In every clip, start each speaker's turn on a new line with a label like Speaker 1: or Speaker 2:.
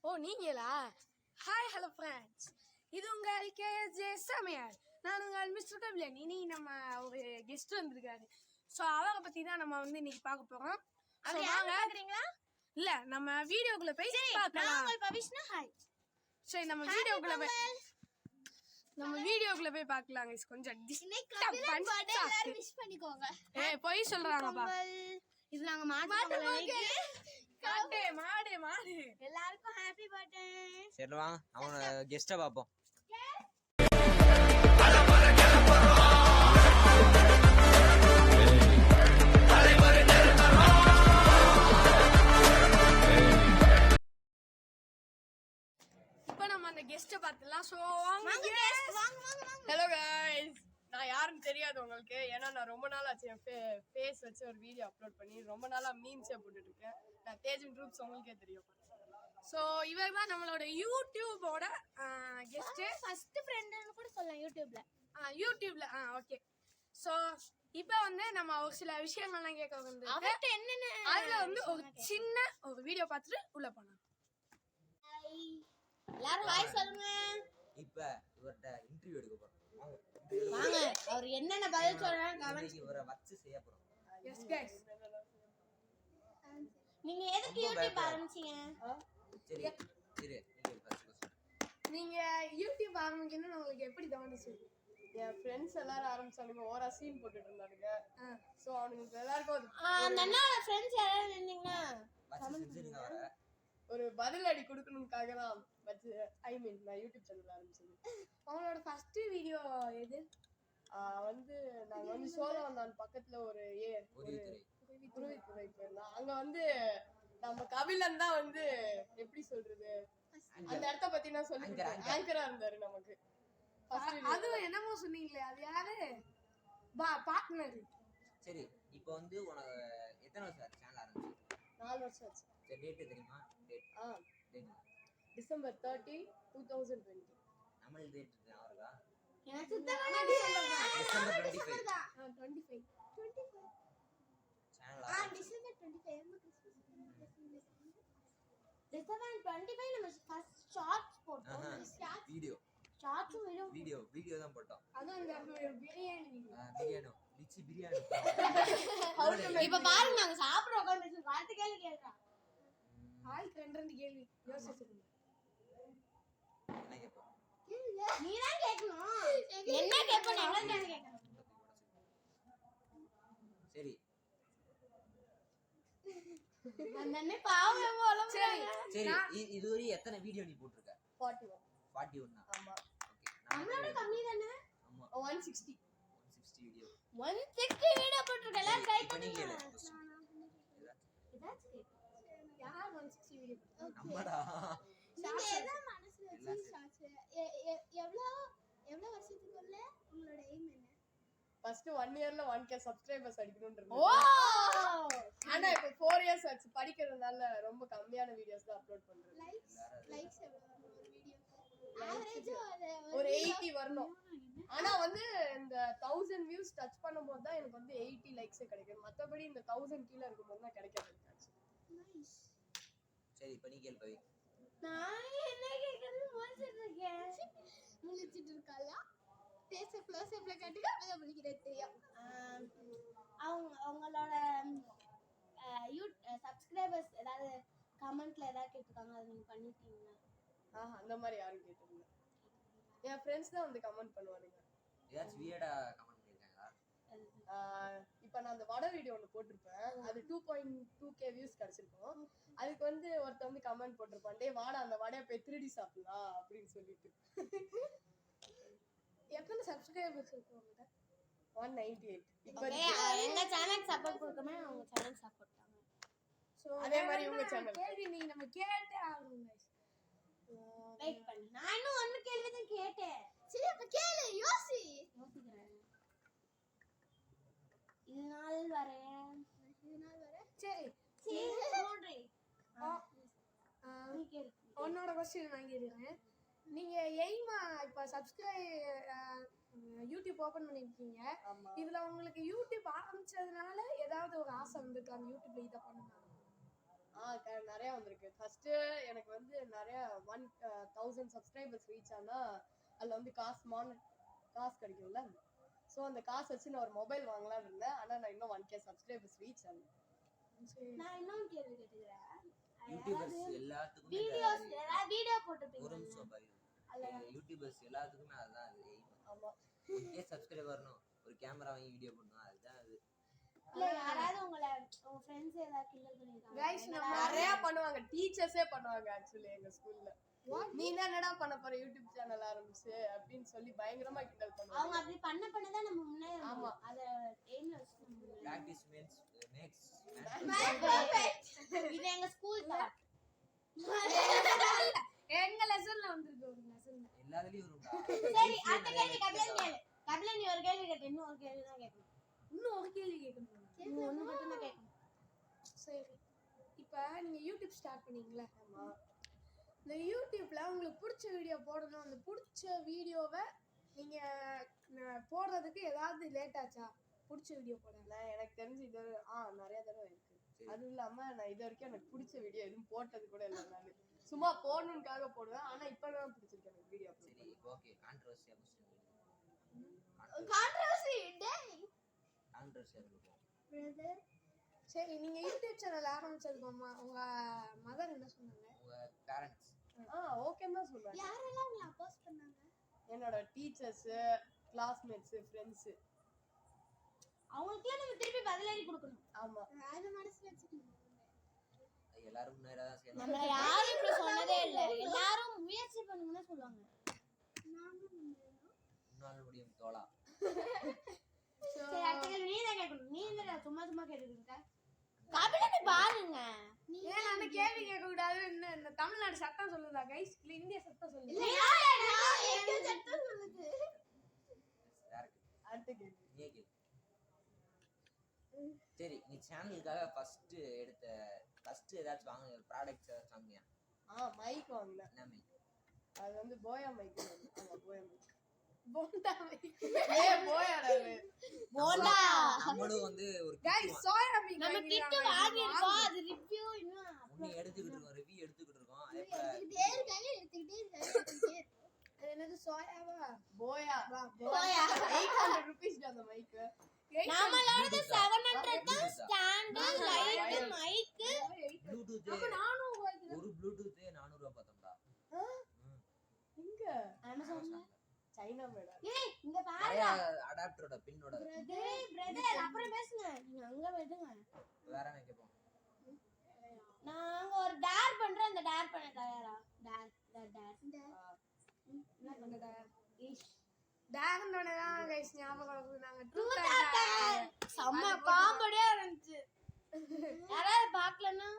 Speaker 1: ஓ நீங்களா? Hi hello friends, இது உங்கள் கேஜே சமையல். நான் உங்கள் மிஸ்டர் கபிலன். இனி நம்ம ஒரு கெஸ்ட் வந்திருக்காரு. ஸோ அவரை பற்றி தான் நம்ம வந்து இன்னைக்கு பார்க்க போகிறோம். இல்ல நம்ம வீடியோக்குள்ள போய் பார்க்கலாம். சரி நம்ம வீடியோக்குள்ள போய் பார்க்கலாம். கொஞ்சம் போய் சொல்றாங்கப்பா.
Speaker 2: இது நாங்க மாடு எல்லாருக்கும் ஹாப்பி பர்த்டே.
Speaker 3: சரி வாங்க அவன கெஸ்ட பாப்போம்.
Speaker 1: இப்போ நம்ம அந்த கெஸ்ட பார்த்தலாம். சோ
Speaker 4: ஹலோ गाइस, நான் யாருன்னு தெரியாது உங்களுக்கு. ஏன்னா நான் ரொம்ப நாள் ஆச்சு என் ஃபேஸ் வச்சு ஒரு வீடியோ அப்லோட் பண்ணி ரொம்ப நாளா மீம்ஸே போட்டுட்டு இருக்கேன். நான் தேஜன் குரூப்ஸ் உங்களுக்கே தெரியும்.
Speaker 1: ஸோ இவர் தான் நம்மளோட யூடியூபோட கெஸ்ட்,
Speaker 2: ஃபர்ஸ்ட் ஃப்ரெண்ட்னு கூட சொல்லலாம்
Speaker 1: யூடியூப்ல. ஓகே. ஸோ இப்போ வந்து நம்ம ஒரு சில விஷயங்கள்லாம் கேட்க வந்து அதுல வந்து ஒரு சின்ன ஒரு வீடியோ பார்த்துட்டு உள்ள போனோம்.
Speaker 2: எல்லாரும் ஹாய் சொல்லுங்க.
Speaker 3: இப்ப இவர்ட்ட இன்டர்வியூ எடுக்க போறோம்.
Speaker 2: வாங்க அவர் என்னென்ன பதில் சொல்றாங்க கமெண்ட்
Speaker 3: இவரை வச்சு செய்ய போறோம்.
Speaker 1: எஸ் गाइस,
Speaker 2: நீங்க எதுக்கு யூடியூப் ஆரம்பிச்சீங்க?
Speaker 3: சரி சரி
Speaker 1: நீங்க யூடியூப் ஆரம்பிக்கணும்னு உங்களுக்கு எப்படி தோணுச்சு?
Speaker 4: என் ஃப்ரெண்ட்ஸ் எல்லாரும் ஆரம்பிச்சானுங்க, ஓரா சீன் போட்டுட்டு இருந்தானுங்க. சோ அவனுக்கு எல்லாருக்கும்
Speaker 2: அந்த அண்ணாவோட ஃப்ரெண்ட்ஸ் யாராவது இருந்தீங்கன்னா
Speaker 3: வச்சு செஞ்சுங்க. வர
Speaker 4: ஒரு பதில் அடி கொடுக்கணும்காக தான் வச்சு நான் யூடியூப் சேனல் ஆரம்பிச்சது.
Speaker 1: அவங்களோட ஃபர்ஸ்ட் வீடியோ எது?
Speaker 4: வந்து நாங்க வந்து சோழவந்தான் பக்கத்துல ஒரு குருவித்துறை போயிருந்தோம். அங்க வந்து நம்ம கபிலன் தான் வந்து எப்படி சொல்றது அந்த இடத்த பத்தி நான் சொல்லி ஆங்கரா இருந்தாரு நமக்கு.
Speaker 1: அதுவும் என்னமோ சொன்னீங்களே, அது யாரு? பார்ட்னர்.
Speaker 3: சரி இப்போ வந்து உனக்கு எத்தனை வருஷம் ஆச்சு சேனல் ஆரம்பிச்சு?
Speaker 4: 4 வருஷம் ஆச்சு.
Speaker 3: சரி டேட் தெரியுமா? Date
Speaker 4: December 30, 2020.
Speaker 3: நம்ம டேட் ஞாபகமா?
Speaker 2: எனக்கு சுத்தமா டிசம்பர்
Speaker 3: 25 சேனல்
Speaker 2: டிசம்பர் 25 டிசம்பர் 25 நம்ம ஃபர்ஸ்ட் ஷார்ட்ஸ் போட்டோம். வீடியோ
Speaker 3: தான் போட்டோம்.
Speaker 1: அதான் இந்த பிரியாணி
Speaker 3: லிச்சி பிரியாணி.
Speaker 2: இப்ப பாருங்க நாங்க சாப்பிட உட்கார்ந்து வார்த்தை கேளுங்க.
Speaker 1: ஆளுக்கு 2 கேள்வி யோசிச்சிருங்க.
Speaker 3: என்ன கேப்போம்?
Speaker 2: நீ தான் கேட்கணும். என்ன கேட்போம்? எங்க கேட்கணும்.
Speaker 3: சரி
Speaker 2: அண்ணே பாவம் போலாம்.
Speaker 3: சரி இதுவரை எத்தனை வீடியோ நீ போட்டுருக்க? 41
Speaker 4: ஆமா.
Speaker 2: நம்மளோட கம்மி தானே.
Speaker 4: ஆமா 160
Speaker 3: வீடியோ
Speaker 2: 160 வீடியோ போட்டுருக்க. எல்லாம் ட்ரை பண்ணுங்க.
Speaker 1: யார் 160 வீடியோ போட்டாங்க?
Speaker 3: நம்மடா.
Speaker 2: நீங்க எதை மனசுல வச்சு ஷார்ட்ஸ் எவ்வளவு வருஷத்துக்குள்ள உங்களோட எய்ம் என்ன?
Speaker 4: ஃபர்ஸ்ட் 1 இயர்ல 1k சப்ஸ்கிரைபர்ஸ் அடிக்கணும்ன்றது.
Speaker 2: ஓ
Speaker 4: ஆனா இப்ப 4 இயர்ஸ் ஆச்சு படிக்கிறதுனால ரொம்ப கம்மியான வீடியோஸ் தான் அப்லோட் பண்றேன்.
Speaker 2: லைக்ஸ் எவ்வளவு வரும் ஒரு வீடியோக்கு? ஆவரேஜ்
Speaker 4: ஒரு 80 வரணும். ஆனா வந்து இந்த 1000 வியூஸ் டச் பண்ணும்போது தான் எனக்கு வந்து 80 லைக்ஸ் கிடைக்கும். மத்தபடி இந்த 1000 கீழ இருக்கும்போது தான் கிடைக்காது.
Speaker 3: சரி இப்ப நீ கேள் பவி.
Speaker 2: நான் என்ன கேக்குறது முழிச்சிட்டு இருக்காளா? பேச க்ளோஸ் அப்ல காட்டுங்க அப்பதான் முழிக்கிறது தெரியும். அவங்களோட சப்ஸ்கிரைபர்ஸ் ஏதாவது கமெண்ட்ல ஏதாவது கேட்டிருக்காங்க, அதை நீங்க பண்ணிட்டீங்களா?
Speaker 4: அந்த மாதிரி யாரும் கேட்டதில்ல. என் ஃப்ரெண்ட்ஸ் தான் வந்து கமெண்ட் பண்ணுவானுங்க.
Speaker 3: ஏதாச்சும் வியர்டா கமெண்ட் பண்ணிருக்காங்களா?
Speaker 4: இப்போ நான் அந்த வட வீடியோ ஒன்று போட்டிருப்பேன். அது 2.2k வியூஸ் கிடைச்சிருக்கும். அதுக்கு வந்து ஒருத்தர் வந்து கமெண்ட் போட்டிருப்பான், டே வாடா அந்த வடையை போய் திருடி சாப்பிடலாம் அப்படின்னு சொல்லிட்டு.
Speaker 1: எத்தனை சப்ஸ்கிரைபர்ஸ் இருக்காங்க?
Speaker 4: 198.
Speaker 2: இப்போ எங்க சேனலுக்கு சப்போர்ட் கொடுக்கமே அவங்க சேனல் சப்போர்ட் பண்ணாங்க.
Speaker 4: சோ அதே மாதிரி உங்க சேனல்
Speaker 1: கேள்வி நீ நம்ம கேட்டே ஆகணும் गाइस.
Speaker 2: வெயிட் பண்ணு. நான் இன்னும் ஒன்னு கேள்வி தான் கேட்டேன். சரி அப்ப கேளு. யோசிக்கிறேன். இது நாள் வர சரி மூன்றே நீ கேளு.
Speaker 1: உன்னோட क्वेश्चन நான் கேக்குறேன். நீங்க எய்மா இப்ப யூடியூப் ஓபன் பண்ணிருக்கீங்க. இதுல உங்களுக்கு யூடியூப் ஆரம்பிச்சதுனால ஏதாவது ஒரு ஆசை வந்திருக்கா? யூடியூப்ல இத பண்ணணும்.
Speaker 4: நிறைய வந்திருக்கு. ஃபர்ஸ்ட் எனக்கு வந்து நிறைய 1000 சப்ஸ்கிரைபர்ஸ் ரீச் ஆனா அதுல வந்து காசு கிடைக்கும்ல. சோ அந்த காசு வச்சு நான் ஒரு மொபைல் வாங்கலாம்னு இருந்தேன். ஆனா நான் இன்னும் 1k சப்ஸ்கிரைபர்ஸ் ரீச் ஆகல.
Speaker 2: நான் இன்னொரு கேள்வி கேட்டுக்கிறேன்.
Speaker 3: யூடியூபர்ஸ் எல்லாத்துக்குமே
Speaker 2: வீடியோஸ் ஏதாவது வீடியோ
Speaker 3: ஒரு
Speaker 2: போட்டுருப்பீங்க.
Speaker 3: நிமிஷம் பாரு. யூடியூபர்ஸ் எல்லாத்துக்குமே அதுதான் அது aim.
Speaker 4: ஆமா.
Speaker 3: 1k சப்ஸ்கிரைபர் வரணும், ஒரு கேமரா வாங்கி வீடியோ பண்ணணும், அதுதான் அது.
Speaker 2: இல்ல யாராவது உங்க ஃப்ரெண்ட்ஸ் ஏதாவது கிண்டல் பண்ணிருக்காங்க?
Speaker 1: Guys, நம்ம
Speaker 4: நிறைய பண்ணுவாங்க, டீச்சர்ஸே பண்ணுவாங்க ஆக்சுவலி எங்க ஸ்கூல்ல. நீ என்னடா பண்ண போற யூடியூப் சேனல் ஆரம்பிச்சு அப்படின்னு சொல்லி பயங்கரமா கிண்டல்
Speaker 2: அவங்க
Speaker 4: பண்ணுவாங்க.
Speaker 2: அப்படி பண்ணதான் நம்ம முன்னேற
Speaker 4: ஆமா.
Speaker 2: அத எய்ம்ல வச்சுக்கணும்.
Speaker 3: Practice makes
Speaker 2: இது எங்க ஸ்கூல் தான்.
Speaker 1: எங்க லெசன்ல வந்திருக்கு ஒரு லெசன்ல.
Speaker 3: எல்லாத்துலயும் வரும்டா.
Speaker 2: சரி அடுத்த கேள்வி கபிலன் கேளு. கபிலன் நீ ஒரு கேள்வி கேட்டு இன்னும் ஒரு கேள்வி தான் கேட்கணும்.
Speaker 1: இன்னும் ஒரு கேள்வி கேட்கணும்.
Speaker 2: இன்னும் ஒண்ணு மட்டும் தான் கேட்கணும்.
Speaker 1: சரி, இப்போ நீங்க யூடியூப் ஸ்டார்ட் பண்ணீங்களா? இந்த யூடியூப்ல உங்களுக்கு பிடிச்ச வீடியோ போடணும். அந்த பிடிச்ச வீடியோவை நீங்க போடுறதுக்கு ஏதாவது லேட் ஆச்சா? பிடிச்ச வீடியோ போட
Speaker 4: எனக்கு தெரிஞ்சு இது நிறைய தடவை இருக்கு. அதுவும் இல்லாம நான் இது வரைக்கும் எனக்கு பிடிச்ச வீடியோ எதுவும் போட்டது கூட இல்லை. நான் சும்மா போடணும்காக போடுவேன். ஆனா இப்பதான் பிடிச்சிருக்கு எனக்கு வீடியோ.
Speaker 3: சரி ஓகே, கான்ட்ரோவர்சியா
Speaker 2: கான்ட்ரோவர்சி டேய்
Speaker 3: கான்ட்ரோவர்சியா இருக்கும்.
Speaker 2: பிரதர்.
Speaker 1: சரி, நீங்க யூடியூப் சேனல் ஆரம்பிச்சதுக்கு உங்க மதர் என்ன சொன்னாங்க?
Speaker 3: உங்க பேரண்ட்ஸ்
Speaker 4: ஓகேன்னு தான் சொல்றாங்க.
Speaker 2: யாரெல்லாம் உங்களை அப்போஸ் பண்ணாங்க?
Speaker 4: என்னோட டீச்சர்ஸ், கிளாஸ்மேட்ஸ், ஃப்ரெண்ட்ஸ்.
Speaker 2: அவங்களுக்குலாம் நம்ம திருப்பி பதிலடி கொடுக்கணும்.
Speaker 4: ஆமா.
Speaker 2: அது மனசுல வச்சுக்கணும்.
Speaker 3: எல்லாரும் முன்னேற தான் செய்யணும்.
Speaker 2: நம்மள யாரும் இப்படி சொன்னதே இல்ல. எல்லாரும் முயற்சி பண்ணுங்கன்னு சொல்லுவாங்க.
Speaker 3: உன்னால முடியும் தோழா.
Speaker 2: சரி அடுத்த கேள்வி நீ தான் கேட்கணும். நீ என்ன சும்மா சும்மா கேட்டுட்டு இருக்க? கபிலனை பாருங்க.
Speaker 1: ஏன் அந்த கேள்வி கேட்க கூடாது? இந்த தமிழ்நாடு சட்டம் சொல்லுதா கைஸ்? இல்ல இந்திய சட்டம் சொல்லுதா?
Speaker 2: எங்க சட்டம் சொல்லுது?
Speaker 4: அடுத்த கேள்வி
Speaker 3: நீயே கேளு. சரி, நீ சேனலுக்காக ஃபர்ஸ்ட் ஏதாச்சும் வாங்க ப்ராடக்ட்ஸ் ஏதாச்சும் வாங்கியா?
Speaker 4: மைக் வாங்கினேன்.
Speaker 3: என்ன மைக்?
Speaker 4: அது வந்து போயா மைக். ஆமா போயா மைக்.
Speaker 1: போண்டா மைக்.
Speaker 4: போயாடா அது.
Speaker 2: போண்டா.
Speaker 3: நம்மளும் வந்து ஒரு
Speaker 1: கைஸ் சோயா மைக்
Speaker 2: நம்ம கிட்ட வாங்கி இருக்கோம். அது ரிவ்யூ இன்னும்
Speaker 3: முன்னே எடுத்துக்கிட்டு இருக்கோம், ரிவ்யூ எடுத்துக்கிட்டு இருக்கோம்.
Speaker 1: அது என்னது சோயாவா?
Speaker 4: போயா.
Speaker 2: போயா.
Speaker 4: 800 rupees அந்த மைக்.
Speaker 2: நம்மளோட 700 தான் ஸ்டாண்ட், லைட், மைக்,
Speaker 3: ப்ளூடூத்.
Speaker 1: அப்ப நானும்
Speaker 3: ஒரு ப்ளூடூத் 400 ரூபாய் பார்த்தோம்டா.
Speaker 4: எங்க?
Speaker 2: அமேசான்ல.
Speaker 4: சைனா மேடா.
Speaker 2: ஏய் இங்க பாரு.
Speaker 3: நிறைய அடாப்டரோட பின்னோட.
Speaker 2: பிரதர் அப்புறம் பேசுங்க. நீங்க அங்க விடுங்க.
Speaker 3: வேற என்ன கேப்போம்?
Speaker 2: நாங்க ஒரு டேர் பண்றோம். அந்த டேர் பண்ண தயாரா? டேர்.
Speaker 1: என்ன பண்ணுதா? டேரண்டோனதான் கைஸ் ஞாபகம் வருது. நாங்க
Speaker 2: செம்ம காமெடியா இருந்துச்சு. யாராவது பார்க்கலன்னா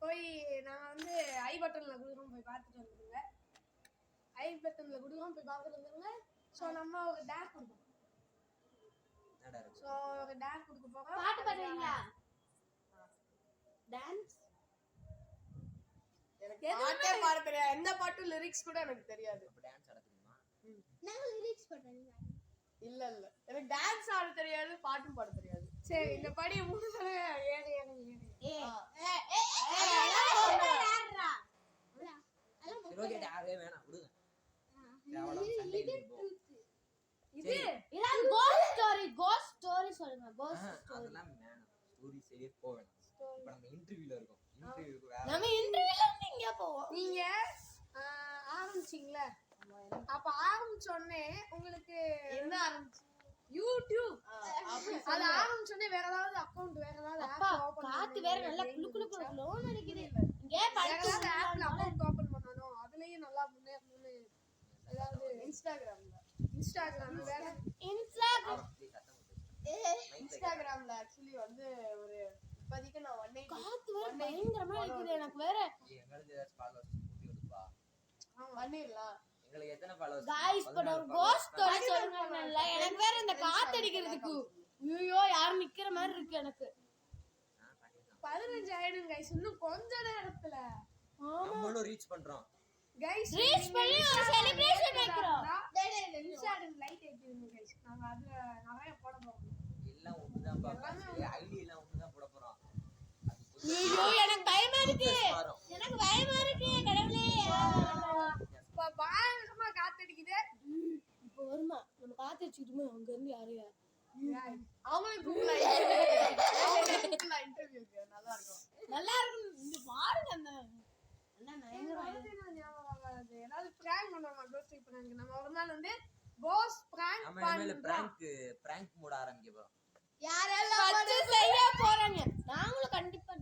Speaker 1: போய் நாங்க வந்து ஐ பட்டன்ல குடுக்குறோம், போய் பார்த்துட்டு வந்துருங்க. ஐ பட்டன்ல குடுக்குறோம், போய் பார்த்துட்டு வந்துருங்க. ஸோ நம்ம ஒரு டேர் கொடுப்போம்.
Speaker 3: என்னடா இருக்கு?
Speaker 1: ஸோ ஒரு டேர் கொடுக்க போறோம்.
Speaker 2: பாட்டு பாடுவீங்களா? டான்ஸ்.
Speaker 4: எனக்கு பாட்டே பாட தெரியாது. எந்த பாட்டு லிரிக்ஸ் கூட எனக்கு தெரியாது.
Speaker 3: அப்ப டான்ஸ் ஆட தெரியுமா?
Speaker 2: நாங்க லிரிக்ஸ் பண்றோம்.
Speaker 4: இல்ல எனக்கு டான்ஸ் ஆட தெரியாது, பாட்டும் பாட தெரியாது.
Speaker 1: சரி, இந்த படி 3 தடவை ஏறு.
Speaker 3: சரி ஓகே, டான்ஸே வேணாம் விடுங்க. அவ்வளவு சண்டை இருக்கு.
Speaker 1: இது
Speaker 2: இதான் கோஸ்ட் ஸ்டோரி சொல்லுங்க. Cost story.
Speaker 3: அதெல்லாம் வேணாம். ஸ்டோரி சரியே போவேன். இப்போ நம்ம இன்டர்வியூல இருக்கோம். இன்டர்வியூக்கு வேற
Speaker 2: நம்ம இன்டர்வியூல இங்க போவோம்.
Speaker 1: நீங்க ஆரம்பிச்சீங்களா? அப்ப ஆரம்பிச்ச உடனே உங்களுக்கு
Speaker 4: என்ன ஆரம்பிச்சு?
Speaker 1: யூடியூப்
Speaker 4: அப்படி
Speaker 1: அது ஆரம்பிச்ச உடனே வேற ஏதாவது அக்கவுண்ட், வேற ஏதாவது
Speaker 2: அப்பா
Speaker 1: ஆப் ஓபன்
Speaker 2: காத்து வேற நல்லா குளு குளு குளுன்னு அடிக்குது. இங்கே
Speaker 1: வேற
Speaker 2: படிச்சு
Speaker 1: ஏதாவது ஆப்ல அக்கவுண்ட் ஓபன் பண்ணனும். அதுலயும் நல்லா முன்னேறணும்னு ஏதாவது
Speaker 4: இன்ஸ்டாகிராம்ல
Speaker 1: வேற
Speaker 2: இன்ஸ்டாகிராம்
Speaker 4: இன்ஸ்டாகிராம்ல ஆக்சுவலி வந்து ஒரு இப்போதைக்கு நான் 180
Speaker 2: காத்து வேற பயங்கரமா அடிக்குது. எனக்கு வேற
Speaker 3: எங்களுக்கு ஏதாச்சும் ஃபாலோவர்ஸ் கூட்டி விடுப்பா.
Speaker 4: பண்ணிடலாம்.
Speaker 3: எங்களுக்கு எத்தனை ஃபாலோவர்ஸ்?
Speaker 2: गाइस இப்போ ஒரு கோஸ்ட் ஸ்டோரி சொல்றேன்ல, எனக்கு வேற இந்த காத்து அடிக்கிறதுக்கு ஐயோ யார் நிக்கிற மாதிரி இருக்கு எனக்கு.
Speaker 1: 15 ஆயிடும் கைஸ், இன்னும் கொஞ்ச நேரத்துல.
Speaker 3: நம்மளும் ரீச் பண்றோம்
Speaker 1: கைஸ்
Speaker 2: ரீச் பண்ணி ஒரு செலிப்ரேஷன் வைக்கிறோம்.
Speaker 1: இன்ஸ்டாகிராம் லைட் ஏத்திடுங்க கைஸ். நாங்க அதுல நிறைய போட போறோம்.
Speaker 3: எல்லாம் ஒண்ணுதான் பாப்பா. ஐடி எல்லாம் ஒண்ணுதான் போட போறோம்.
Speaker 2: ஐயோ எனக்கு பயமா இருக்கு. எனக்கு பயமா இருக்கு. அங்க இருந்து யாரு
Speaker 4: அவங்களுக்கு கூப்பிடலாம் இன்டர்வியூக்கு. நல்லா இருக்கும்.
Speaker 2: நல்லா இருக்கும். இங்க பாருங்க அந்த அண்ணா பயங்கரமா
Speaker 1: ஏதாவது prank பண்ணுவாங்க கோஸ்டி prank. நம்ம ஒரு நாள் வந்து boss prank
Speaker 3: நம்ம இனிமேல் prank மூட ஆரம்பிக்க போறோம்.
Speaker 2: யாரெல்லாம் வந்து செய்ய போறாங்க நாங்களும் கண்டிப்பா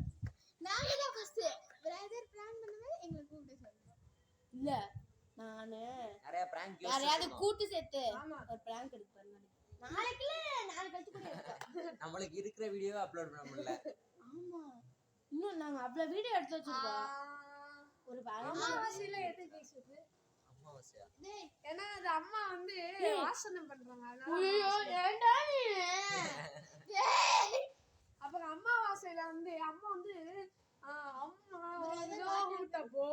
Speaker 2: நாங்க தான் ஃபர்ஸ்ட் பிரதர் பிளான் பண்ணுவே எங்களை கூப்பிட்டு சொல்லுங்க. இல்ல நானு
Speaker 3: நிறைய prank
Speaker 2: யாரையாவது கூட்டி சேர்த்து
Speaker 1: ஆமா.
Speaker 2: ஒரு பிராங்க் எடுப்பாரு நாளைக்கு கழிச்சு கூட எடுப்போம்.
Speaker 3: நம்மளுக்கு இருக்கிற வீடியோவை அப்லோட் பண்ண முடியல.
Speaker 2: ஆமா இன்னும் நாங்க அவ்வளவு வீடியோ எடுத்து வச்சிருக்கோம். ஒரு
Speaker 1: அமாவாசையில எது பேசுது?
Speaker 3: அமாவாசையா?
Speaker 1: ஏன்னா அது அம்மா வந்து வாசனை பண்றாங்க.
Speaker 2: ஐயோ
Speaker 1: அதனால
Speaker 2: ஏண்டா நீ
Speaker 1: அப்புறம் அமாவாசையில வந்து அம்மா வந்து அம்மா வந்து போ